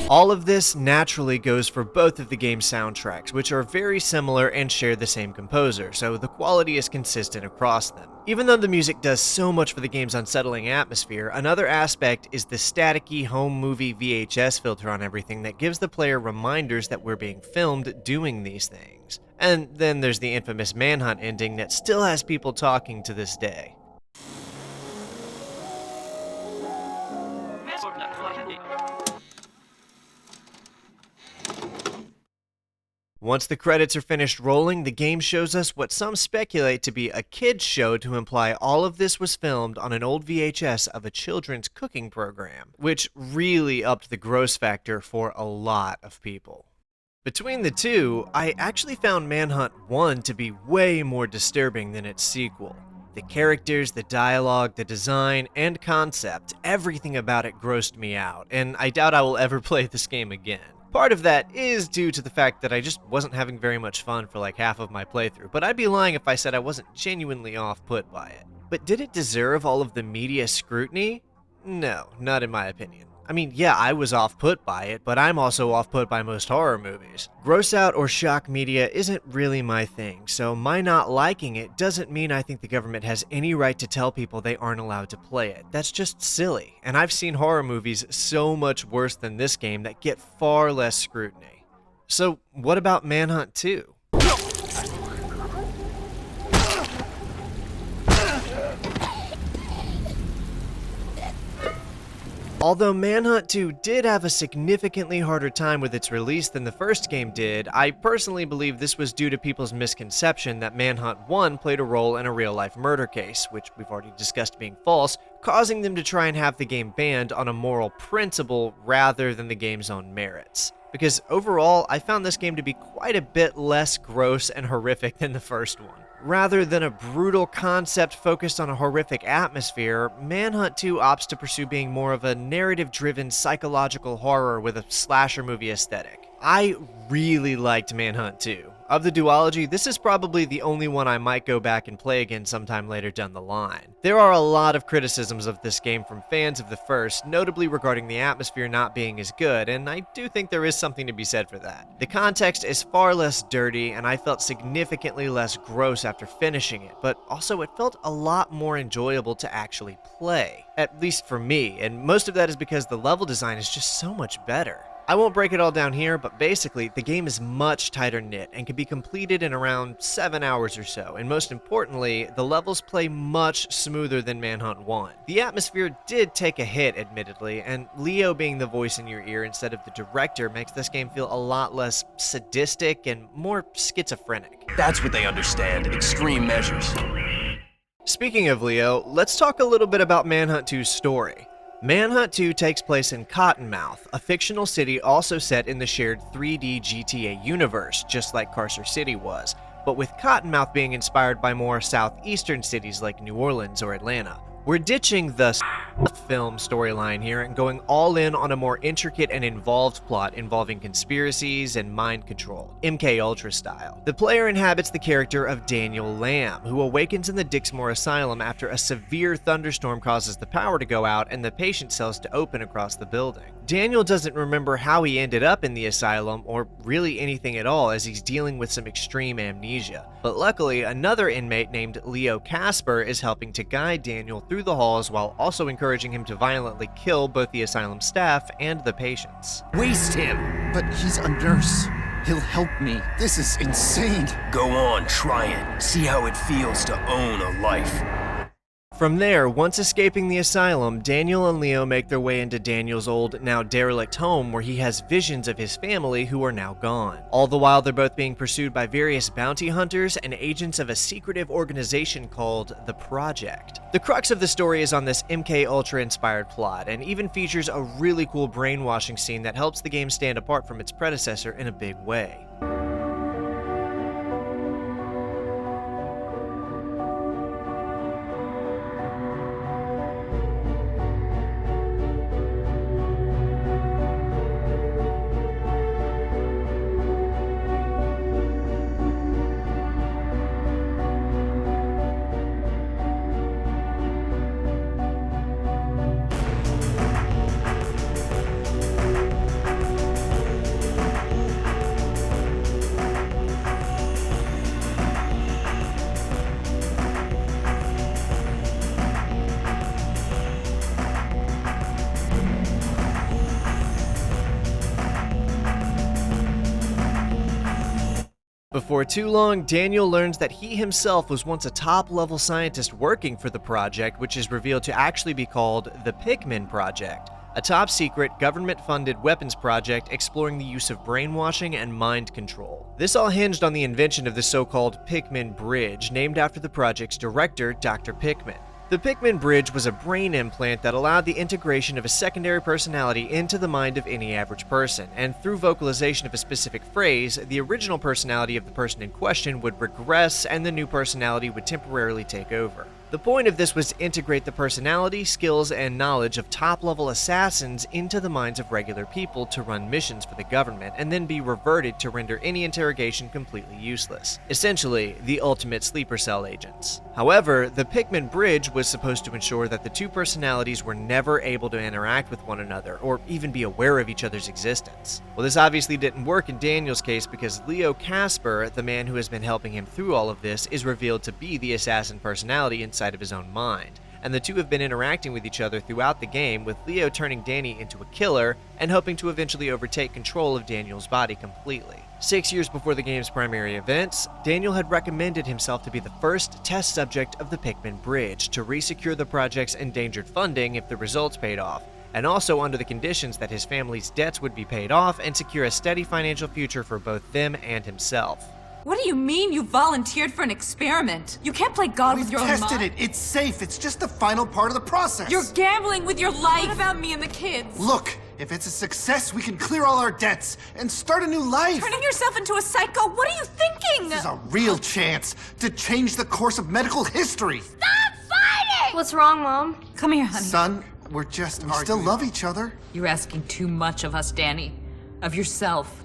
All of this naturally goes for both of the game's soundtracks, which are very similar and share the same composer, so the quality is consistent across them. Even though the music does so much for the game's unsettling atmosphere, another aspect is the staticky home movie VHS filter on everything that gives the player reminders that we're being filmed doing these things. And then there's the infamous Manhunt ending that still has people talking to this day. Once the credits are finished rolling, the game shows us what some speculate to be a kid's show to imply all of this was filmed on an old VHS of a children's cooking program, which really upped the gross factor for a lot of people. Between the two, I actually found Manhunt 1 to be way more disturbing than its sequel. The characters, the dialogue, the design, and concept, everything about it grossed me out, and I doubt I will ever play this game again. Part of that is due to the fact that I just wasn't having very much fun for like half of my playthrough, but I'd be lying if I said I wasn't genuinely off-put by it. But did it deserve all of the media scrutiny? No, not in my opinion. I mean, yeah, I was off-put by it, but I'm also off-put by most horror movies. Gross out or shock media isn't really my thing, so my not liking it doesn't mean I think the government has any right to tell people they aren't allowed to play it. That's just silly, and I've seen horror movies so much worse than this game that get far less scrutiny. So, what about Manhunt 2? Although Manhunt 2 did have a significantly harder time with its release than the first game did, I personally believe this was due to people's misconception that Manhunt 1 played a role in a real-life murder case, which we've already discussed being false, causing them to try and have the game banned on a moral principle rather than the game's own merits. Because overall, I found this game to be quite a bit less gross and horrific than the first one. Rather than a brutal concept focused on a horrific atmosphere, Manhunt 2 opts to pursue being more of a narrative-driven psychological horror with a slasher movie aesthetic. I really liked Manhunt 2. Of the duology, this is probably the only one I might go back and play again sometime later down the line. There are a lot of criticisms of this game from fans of the first, notably regarding the atmosphere not being as good, and I do think there is something to be said for that. The context is far less dirty, and I felt significantly less gross after finishing it, but also it felt a lot more enjoyable to actually play. At least for me, and most of that is because the level design is just so much better. I won't break it all down here, but basically, the game is much tighter knit and can be completed in around 7 hours or so, and most importantly, the levels play much smoother than Manhunt 1. The atmosphere did take a hit, admittedly, and Leo being the voice in your ear instead of the director makes this game feel a lot less sadistic and more schizophrenic. That's what they understand, extreme measures. Speaking of Leo, let's talk a little bit about Manhunt 2's story. Manhunt 2 takes place in Cottonmouth, a fictional city also set in the shared 3D GTA universe, just like Carcer City was, but with Cottonmouth being inspired by more southeastern cities like New Orleans or Atlanta. We're ditching the film storyline here and going all in on a more intricate and involved plot involving conspiracies and mind control, MKUltra style. The player inhabits the character of Daniel Lamb, who awakens in the Dixmoor Asylum after a severe thunderstorm causes the power to go out and the patient cells to open across the building. Daniel doesn't remember how he ended up in the asylum or really anything at all as he's dealing with some extreme amnesia. But luckily, another inmate named Leo Casper is helping to guide Daniel through the halls while also encouraging him to violently kill both the asylum staff and the patients. Waste him! But he's a nurse. He'll help me. This is insane. Go on, try it. See how it feels to own a life. From there, once escaping the asylum, Daniel and Leo make their way into Daniel's old, now derelict home where he has visions of his family who are now gone. All the while, they're both being pursued by various bounty hunters and agents of a secretive organization called The Project. The crux of the story is on this MK Ultra inspired plot, and even features a really cool brainwashing scene that helps the game stand apart from its predecessor in a big way. Before too long, Daniel learns that he himself was once a top-level scientist working for the project, which is revealed to actually be called the Pikmin Project, a top-secret, government-funded weapons project exploring the use of brainwashing and mind control. This all hinged on the invention of the so-called Pikmin Bridge, named after the project's director, Dr. Pikmin. The Pikmin Bridge was a brain implant that allowed the integration of a secondary personality into the mind of any average person, and through vocalization of a specific phrase, the original personality of the person in question would regress and the new personality would temporarily take over. The point of this was to integrate the personality, skills, and knowledge of top-level assassins into the minds of regular people to run missions for the government, and then be reverted to render any interrogation completely useless. Essentially, the ultimate sleeper cell agents. However, the Pikmin Bridge was supposed to ensure that the two personalities were never able to interact with one another, or even be aware of each other's existence. Well, this obviously didn't work in Daniel's case because Leo Casper, the man who has been helping him through all of this, is revealed to be the assassin personality inside of his own mind, and the two have been interacting with each other throughout the game, with Leo turning Danny into a killer and hoping to eventually overtake control of Daniel's body completely. 6 years before the game's primary events, Daniel had recommended himself to be the first test subject of the Pikmin Bridge to resecure the project's endangered funding if the results paid off, and also under the conditions that his family's debts would be paid off and secure a steady financial future for both them and himself. What do you mean you volunteered for an experiment? You can't play God with your own mind. We've tested it. It's safe. It's just the final part of the process. You're gambling with your life. What about me and the kids? Look, if it's a success, we can clear all our debts and start a new life. Turning yourself into a psycho? What are you thinking? This is a real chance to change the course of medical history. Stop fighting! What's wrong, Mom? Come here, honey. Son, we still love each other. You're asking too much of us, Danny. Of yourself.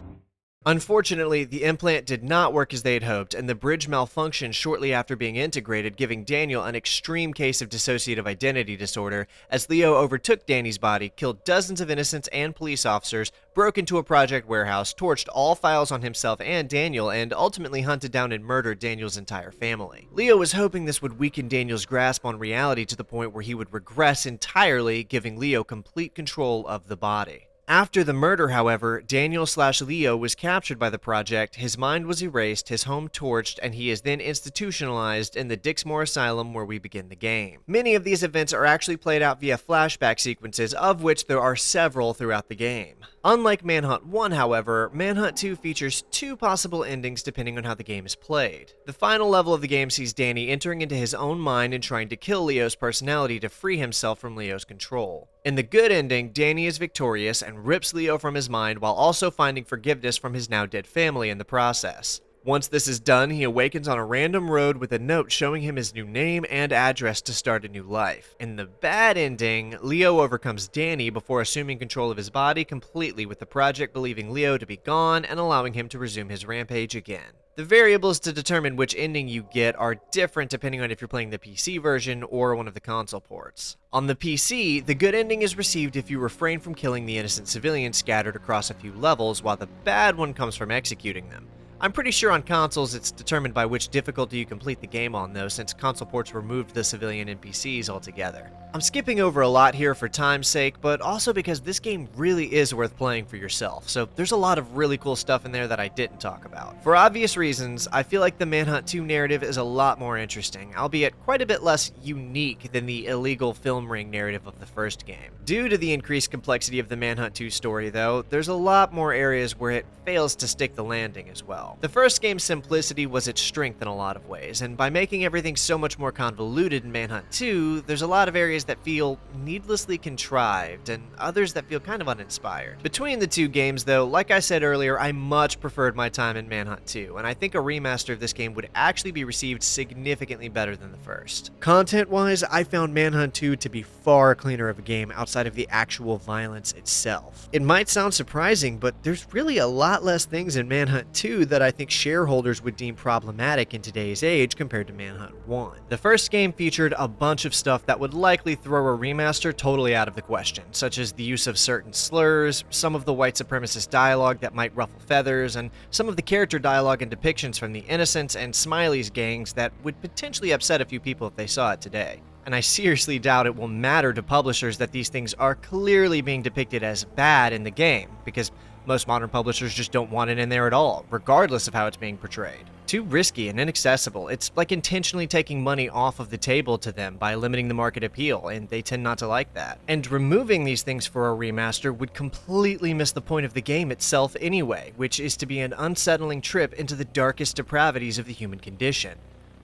Unfortunately, the implant did not work as they had hoped, and the bridge malfunctioned shortly after being integrated, giving Daniel an extreme case of dissociative identity disorder, as Leo overtook Danny's body, killed dozens of innocents and police officers, broke into a project warehouse, torched all files on himself and Daniel, and ultimately hunted down and murdered Daniel's entire family. Leo was hoping this would weaken Daniel's grasp on reality to the point where he would regress entirely, giving Leo complete control of the body. After the murder, however, Daniel/Leo was captured by the project, his mind was erased, his home torched, and he is then institutionalized in the Dixmoor Asylum where we begin the game. Many of these events are actually played out via flashback sequences, of which there are several throughout the game. Unlike Manhunt 1, however, Manhunt 2 features two possible endings depending on how the game is played. The final level of the game sees Danny entering into his own mind and trying to kill Leo's personality to free himself from Leo's control. In the good ending, Danny is victorious and rips Leo from his mind while also finding forgiveness from his now dead family in the process. Once this is done, he awakens on a random road with a note showing him his new name and address to start a new life. In the bad ending, Leo overcomes Danny before assuming control of his body completely, with the project believing Leo to be gone and allowing him to resume his rampage again. The variables to determine which ending you get are different depending on if you're playing the PC version or one of the console ports. On the PC, the good ending is received if you refrain from killing the innocent civilians scattered across a few levels, while the bad one comes from executing them. I'm pretty sure on consoles it's determined by which difficulty you complete the game on though, since console ports removed the civilian NPCs altogether. I'm skipping over a lot here for time's sake, but also because this game really is worth playing for yourself, so there's a lot of really cool stuff in there that I didn't talk about. For obvious reasons, I feel like the Manhunt 2 narrative is a lot more interesting, albeit quite a bit less unique than the illegal film ring narrative of the first game. Due to the increased complexity of the Manhunt 2 story, though, there's a lot more areas where it fails to stick the landing as well. The first game's simplicity was its strength in a lot of ways, and by making everything so much more convoluted in Manhunt 2, there's a lot of areas that feel needlessly contrived, and others that feel kind of uninspired. Between the two games, though, like I said earlier, I much preferred my time in Manhunt 2, and I think a remaster of this game would actually be received significantly better than the first. Content-wise, I found Manhunt 2 to be far cleaner of a game outside of the actual violence itself. It might sound surprising, but there's really a lot less things in Manhunt 2 that I think shareholders would deem problematic in today's age compared to Manhunt 1. The first game featured a bunch of stuff that would likely throw a remaster totally out of the question, such as the use of certain slurs, some of the white supremacist dialogue that might ruffle feathers, and some of the character dialogue and depictions from the Innocents and Smiley's gangs that would potentially upset a few people if they saw it today. And I seriously doubt it will matter to publishers that these things are clearly being depicted as bad in the game, because most modern publishers just don't want it in there at all, regardless of how it's being portrayed. Too risky and inaccessible. It's like intentionally taking money off of the table to them by limiting the market appeal, and they tend not to like that. And removing these things for a remaster would completely miss the point of the game itself anyway, which is to be an unsettling trip into the darkest depravities of the human condition.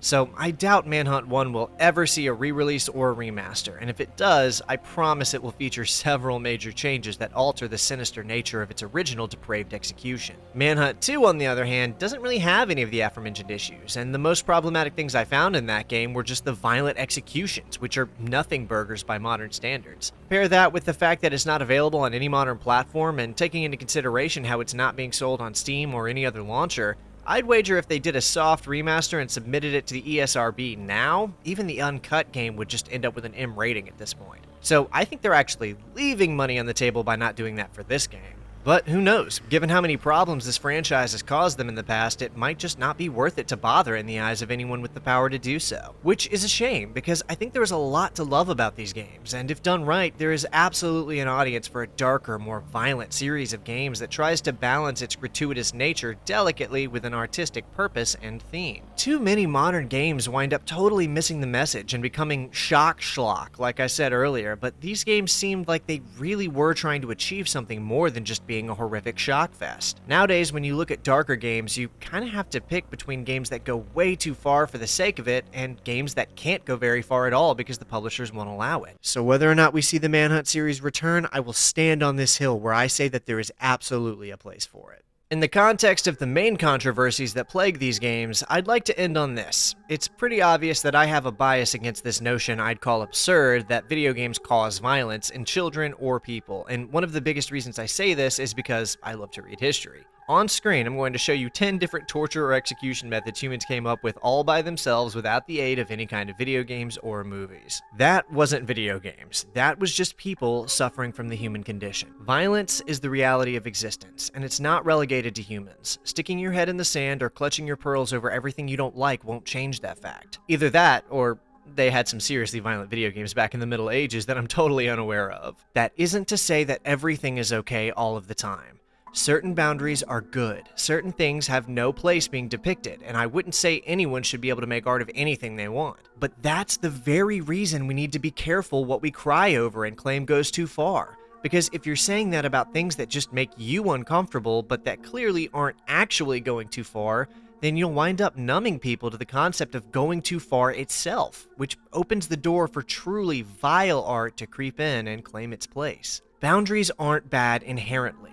So I doubt Manhunt 1 will ever see a re-release or a remaster, and if it does, I promise it will feature several major changes that alter the sinister nature of its original depraved execution. Manhunt 2, on the other hand, doesn't really have any of the aforementioned issues, and the most problematic things I found in that game were just the violent executions, which are nothing burgers by modern standards. Pair that with the fact that it's not available on any modern platform, and taking into consideration how it's not being sold on Steam or any other launcher, I'd wager if they did a soft remaster and submitted it to the ESRB now, even the uncut game would just end up with an M rating at this point. So I think they're actually leaving money on the table by not doing that for this game. But who knows, given how many problems this franchise has caused them in the past, it might just not be worth it to bother in the eyes of anyone with the power to do so. Which is a shame, because I think there is a lot to love about these games, and if done right, there is absolutely an audience for a darker, more violent series of games that tries to balance its gratuitous nature delicately with an artistic purpose and theme. Too many modern games wind up totally missing the message and becoming shock schlock, like I said earlier, but these games seemed like they really were trying to achieve something more than just being a horrific shock fest. Nowadays, when you look at darker games, you kind of have to pick between games that go way too far for the sake of it and games that can't go very far at all because the publishers won't allow it. So whether or not we see the Manhunt series return, I will stand on this hill where I say that there is absolutely a place for it. In the context of the main controversies that plague these games, I'd like to end on this. It's pretty obvious that I have a bias against this notion I'd call absurd that video games cause violence in children or people, and one of the biggest reasons I say this is because I love to read history. On screen, I'm going to show you 10 different torture or execution methods humans came up with all by themselves without the aid of any kind of video games or movies. That wasn't video games. That was just people suffering from the human condition. Violence is the reality of existence, and it's not relegated to humans. Sticking your head in the sand or clutching your pearls over everything you don't like won't change that fact. Either that, or they had some seriously violent video games back in the Middle Ages that I'm totally unaware of. That isn't to say that everything is okay all of the time. Certain boundaries are good. Certain things have no place being depicted, and I wouldn't say anyone should be able to make art of anything they want. But that's the very reason we need to be careful what we cry over and claim goes too far. Because if you're saying that about things that just make you uncomfortable, but that clearly aren't actually going too far, then you'll wind up numbing people to the concept of going too far itself, which opens the door for truly vile art to creep in and claim its place. Boundaries aren't bad inherently.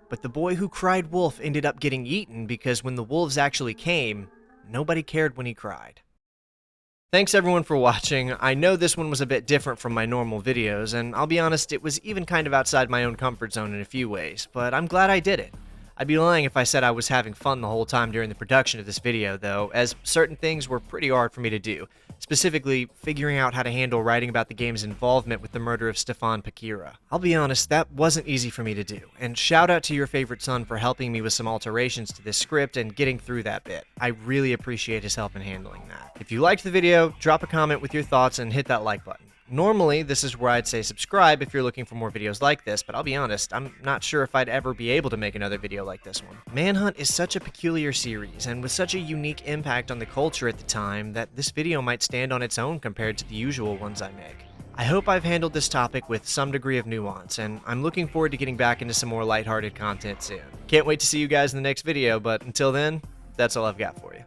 But the boy who cried wolf ended up getting eaten because when the wolves actually came, nobody cared when he cried. Thanks everyone for watching. I know this one was a bit different from my normal videos, and I'll be honest, it was even kind of outside my own comfort zone in a few ways, but I'm glad I did it. I'd be lying if I said I was having fun the whole time during the production of this video, though, as certain things were pretty hard for me to do, specifically figuring out how to handle writing about the game's involvement with the murder of Stefan Pakeerah. I'll be honest, that wasn't easy for me to do, and shout out to your favorite son for helping me with some alterations to this script and getting through that bit. I really appreciate his help in handling that. If you liked the video, drop a comment with your thoughts and hit that like button. Normally, this is where I'd say subscribe if you're looking for more videos like this, but I'll be honest, I'm not sure if I'd ever be able to make another video like this one. Manhunt is such a peculiar series, and with such a unique impact on the culture at the time, that this video might stand on its own compared to the usual ones I make. I hope I've handled this topic with some degree of nuance, and I'm looking forward to getting back into some more lighthearted content soon. Can't wait to see you guys in the next video, but until then, that's all I've got for you.